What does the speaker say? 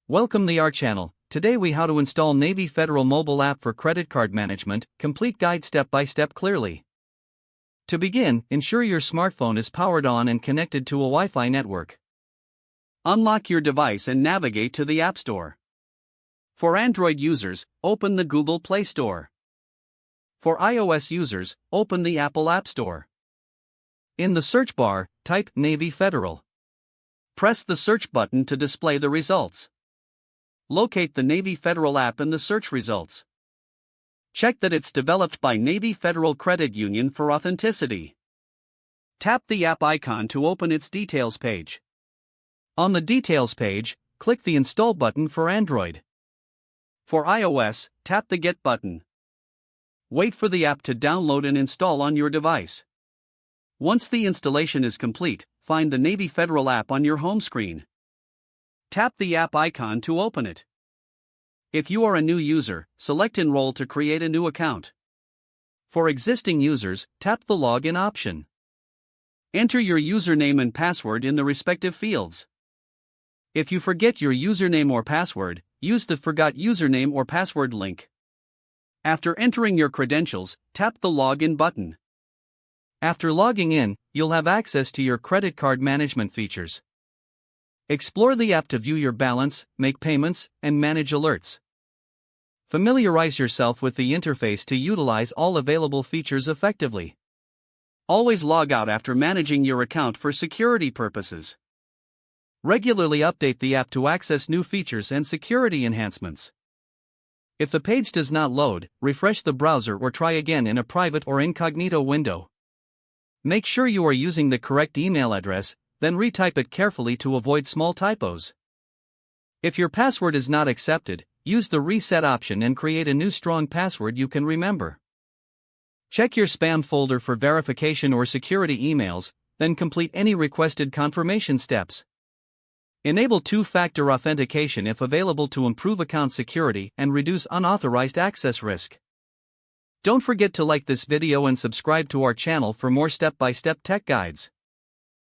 Welcome to our channel. Today we how to install Navy Federal mobile app for credit card management, complete guide step by step clearly. To begin, ensure your smartphone is powered on and connected to a Wi-Fi network. Unlock your device and navigate to the App Store. For Android users, open the Google Play Store. For iOS users, open the Apple App Store. In the search bar, type Navy Federal. Press the search button to display the results. Locate the Navy Federal app in the search results. Check that it's developed by Navy Federal Credit Union for authenticity. Tap the app icon to open its details page. On the details page, click the Install button for Android. For iOS, tap the Get button. Wait for the app to download and install on your device. Once the installation is complete, find the Navy Federal app on your home screen. Tap the app icon to open it. If you are a new user, select Enroll to create a new account. For existing users, tap the Login option. Enter your username and password in the respective fields. If you forget your username or password, use the Forgot Username or Password link. After entering your credentials, tap the Login button. After logging in, you'll have access to your credit card management features. Explore the app to view your balance, make payments, and manage alerts. Familiarize yourself with the interface to utilize all available features effectively. Always log out after managing your account for security purposes. Regularly update the app to access new features and security enhancements. If the page does not load, refresh the browser or try again in a private or incognito window. Make sure you are using the correct email address, then retype it carefully to avoid small typos. If your password is not accepted, use the reset option and create a new strong password you can remember. Check your spam folder for verification or security emails, then complete any requested confirmation steps. Enable two-factor authentication if available to improve account security and reduce unauthorized access risk. Don't forget to like this video and subscribe to our channel for more step-by-step tech guides.